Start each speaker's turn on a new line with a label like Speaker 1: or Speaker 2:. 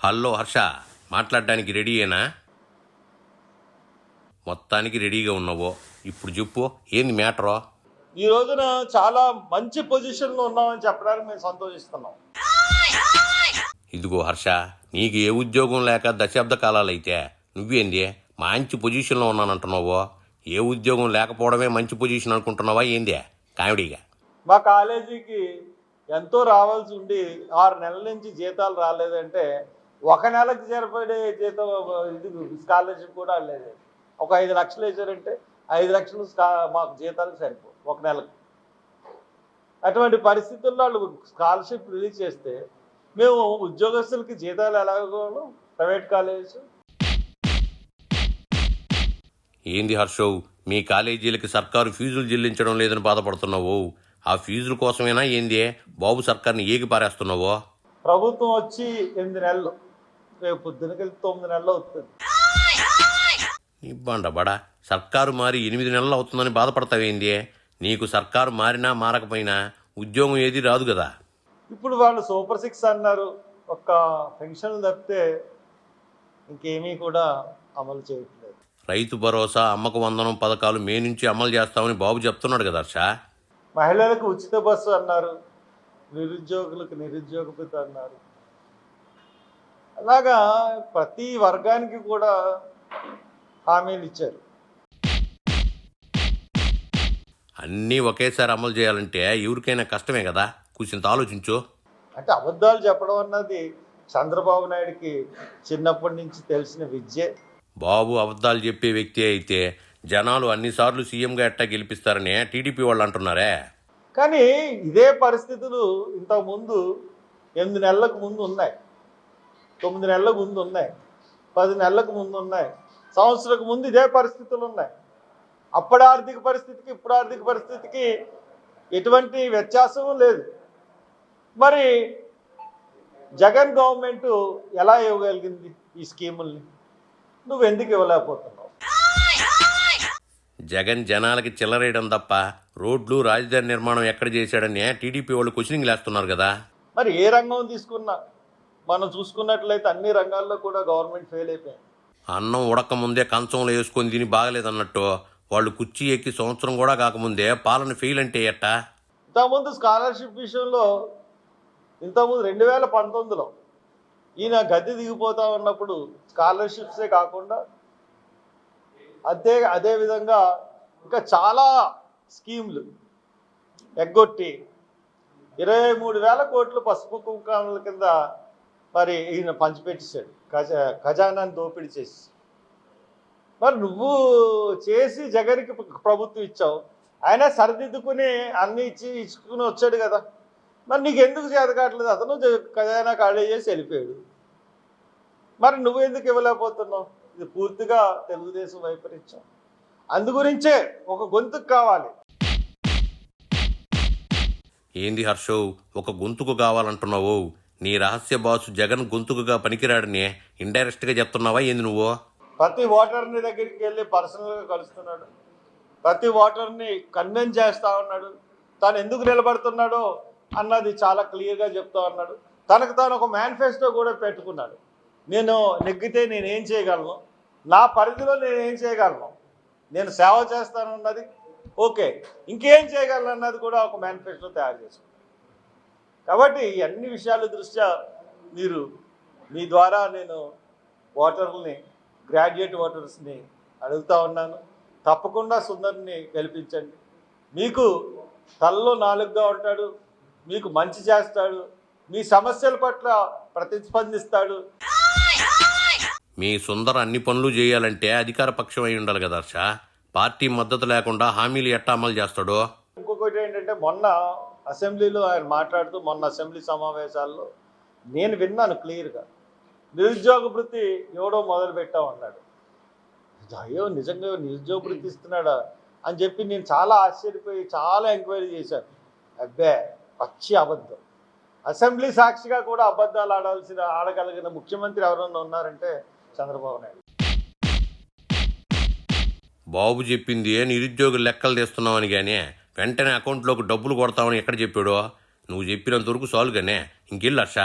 Speaker 1: Hello Harsha, మాట్లాడడానికి రెడీయేనా? మొత్తానికి రెడీగా ఉన్నావో? ఇప్పుడు చెప్పు, ఏంది మ్యాటరో?
Speaker 2: ఈ రోజున చాలా మంచి పొజిషన్లో ఉన్నామని చెప్పడానికి మేము సంతోషిస్తున్నాం.
Speaker 1: ఇదిగో హర్ష, నీకు ఏ ఉద్యోగం లేక దశాబ్ద కాలాలైతే నువ్వేంది మంచి పొజిషన్లో ఉన్నానంటున్నావో? ఏ ఉద్యోగం లేకపోవడమే మంచి పొజిషన్ అనుకుంటున్నావా ఏంది కామెడీగా?
Speaker 2: మా కాలేజీకి ఎంతో రావాల్సి ఉండి 6 నెలల నుంచి జీతాలు రాలేదంటే, ఒక నెలకు సరిపడే జీతం ఇది స్కాలర్షిప్ కూడా లేదు. ఒక 5 లక్షలు వేసారంటే 5 లక్షలు మాకు జీతాలు సరిపో ఒక నెలకు. అటువంటి పరిస్థితుల్లో వాళ్ళు స్కాలర్షిప్ రిలీజ్ చేస్తే మేము ఉద్యోగస్తులకి జీతాలు ఎలాగో ప్రైవేట్ కాలేజ్.
Speaker 1: ఏంది హర్షవ్, మీ కాలేజీలకి సర్కారు ఫీజులు చెల్లించడం లేదని బాధపడుతున్నావు? ఆ ఫీజుల కోసమేనా ఏంది బాబు సర్కార్ని ఏగి పారేస్తున్నావో?
Speaker 2: ప్రభుత్వం వచ్చి 8 నెలలు, రేపు పొద్దునకెళ్ళి 9 నెలలు అవుతుంది.
Speaker 1: ఇబ్బండ బడా, సర్కారు మారి 8 నెలలు అవుతుందని బాధపడతావేంది? నీకు సర్కారు మారినా మారకపోయినా ఉద్యోగం ఏది రాదు కదా.
Speaker 2: ఇప్పుడు వాళ్ళు సూపర్ 6 అన్నారు, ఒక్క పెన్షన్లు తప్పితే ఇంకేమీ కూడా అమలు చేయట్లేదు.
Speaker 1: రైతు భరోసా, అమ్మకు వందనం పథకాలు మే నుంచి అమలు చేస్తామని బాబు చెప్తున్నాడు కదా హర్ష.
Speaker 2: మహిళలకు ఉచిత బస్సు అన్నారు, నిరుద్యోగులకు నిరుద్యోగ భృతి అన్నారు. అలాగా ప్రతి వర్గానికి కూడా హామీలు ఇచ్చారు.
Speaker 1: అన్నీ ఒకేసారి అమలు చేయాలంటే ఎవరికైనా కష్టమే కదా, కూర్చుంత ఆలోచించు.
Speaker 2: అంటే అబద్ధాలు చెప్పడం అన్నది చంద్రబాబు నాయుడికి చిన్నప్పటి నుంచి తెలిసిన విద్యే.
Speaker 1: బాబు అబద్ధాలు చెప్పే వ్యక్తి అయితే జనాలు అన్నిసార్లు సీఎంగా ఎట్టా గెలిపిస్తారని టీడీపీ వాళ్ళు అంటున్నారే.
Speaker 2: కానీ ఇదే పరిస్థితులు ఇంతకుముందు 8 నెలలకు ముందు ఉన్నాయి, 9 నెలలకు ముందు ఉన్నాయి, 10 నెలలకు ముందు ఉన్నాయి, సంవత్సరకు ముందు ఇదే పరిస్థితులు ఉన్నాయి. అప్పటి ఆర్థిక పరిస్థితికి ఇప్పుడు ఆర్థిక పరిస్థితికి ఎటువంటి వ్యత్యాసం లేదు. మరి జగన్ గవర్నమెంట్ ఎలా ఇవ్వగలిగింది ఈ స్కీముల్ని? నువ్వు ఎందుకు ఇవ్వలేకపోతున్నావు?
Speaker 1: జగన్ జనాలకి చిల్లరేయడం తప్ప రోడ్లు, రాజధాని నిర్మాణం ఎక్కడ చేశాడని టీడీపీ వాళ్ళు క్వశ్చనింగ్ వేస్తున్నారు కదా.
Speaker 2: మరి ఏ రంగం తీసుకున్నా మనం చూసుకున్నట్లయితే అన్ని రంగాల్లో కూడా గవర్నమెంట్ ఫెయిల్ అయిపోయింది.
Speaker 1: అన్నం ఉడక ముందే కంచంలో వేసుకొని తిని బాగలేదన్నట్టు వాళ్ళు కుర్చీ ఎక్కి సంవత్సరం కూడా కాకముందే పాలన ఫెయిల్ అంటే ఎట్టా?
Speaker 2: ఇంతకుముందు స్కాలర్షిప్ విషయంలో ఇంతకుముందు 2019లో ఈయన గద్దె దిగిపోతా ఉన్నప్పుడు స్కాలర్షిప్సే కాకుండా అదేవిధంగా ఇంకా చాలా స్కీమ్లు ఎగ్గొట్టి 23,000 కోట్లు పసుపు కుంకాల కింద మరి ఈయన పంచిపెట్టేశాడు, ఖజానాన్ని దోపిడీ చేసి. మరి నువ్వు చేసి జగన్కి ప్రభుత్వం ఇచ్చావు, ఆయన సరిదిద్దుకుని అన్ని ఇచ్చుకుని వచ్చాడు కదా. మరి నీకు ఎందుకు చేత కావట్లేదు? అతను ఖజానా ఖాళీ చేసి వెళ్ళిపోయాడు, మరి నువ్వు ఎందుకు ఇవ్వలేకపోతున్నావు? ఇది పూర్తిగా తెలుగుదేశం వైపరీత్యం. అందుగురించే ఒక గొంతుకు కావాలి.
Speaker 1: ఏంది హర్షవ్, ఒక గొంతుకు కావాలంటున్నావు? నీ రహస్య బాసు జగన్ గొంతుకుగా పనికిరాడని ఇండైరెక్ట్గా చెప్తున్నావా ఏంది నువ్వు?
Speaker 2: ప్రతి ఓటర్ని దగ్గరికి వెళ్ళి పర్సనల్గా కలుస్తున్నాడు, ప్రతి ఓటర్ని కన్విన్స్ చేస్తూ ఉన్నాడు. తాను ఎందుకు నిలబడుతున్నాడో అన్నది చాలా క్లియర్గా చెప్తా ఉన్నాడు. తనకు తాను ఒక మేనిఫెస్టో కూడా పెట్టుకున్నాడు. నేను నెగ్గితే నేనేం చేయగలను, నా పరిధిలో నేనేం చేయగలను, నేను సేవ చేస్తానన్నది ఓకే, ఇంకేం చేయగలను అన్నది కూడా ఒక మేనిఫెస్టో తయారు చేసుకున్నాను. కాబట్టి ఈ అన్ని విషయాల దృష్ట్యా మీ ద్వారా నేను ఓటర్లని, గ్రాడ్యుయేట్ ఓటర్స్ని అడుగుతా ఉన్నాను, తప్పకుండా సుందర్ని గెలిపించండి. మీకు తలలో 4గా ఉంటాడు, మీకు మంచి చేస్తాడు, మీ సమస్యల పట్ల ప్రతిస్పందిస్తాడు.
Speaker 1: మీ సుందర అన్ని పనులు చేయాలంటే అధికార పక్షం అయి ఉండాలి కదా హర్ష. పార్టీ మద్దతు లేకుండా హామీలు ఎట్టా అమలు చేస్తాడో?
Speaker 2: ఇంకొకటి ఏంటంటే, మొన్న అసెంబ్లీలో ఆయన మాట్లాడుతూ, మొన్న అసెంబ్లీ సమావేశాల్లో నేను విన్నాను క్లియర్గా, నిరుద్యోగ వృత్తి ఇవ్వడం మొదలు పెట్టామన్నాడు. అయ్యో, నిజంగా నిరుద్యోగ వృత్తి ఇస్తున్నాడా అని చెప్పి నేను చాలా ఆశ్చర్యపోయి చాలా ఎంక్వైరీ చేశాను. అబ్బే, పచ్చి అబద్ధం. అసెంబ్లీ సాక్షిగా కూడా అబద్ధాలు ఆడగలిగిన ముఖ్యమంత్రి ఎవరన్నా ఉన్నారంటే చంద్రబాబు నాయుడు.
Speaker 1: బాబు చెప్పింది నిరుద్యోగులు లెక్కలు తీస్తున్నామని కానీ వెంటనే అకౌంట్లోకి డబ్బులు కొడతామని ఎక్కడ చెప్పాడో? నువ్వు చెప్పినంత వరకు సాల్వ్ గానే, ఇంకెళ్ళు హర్ష.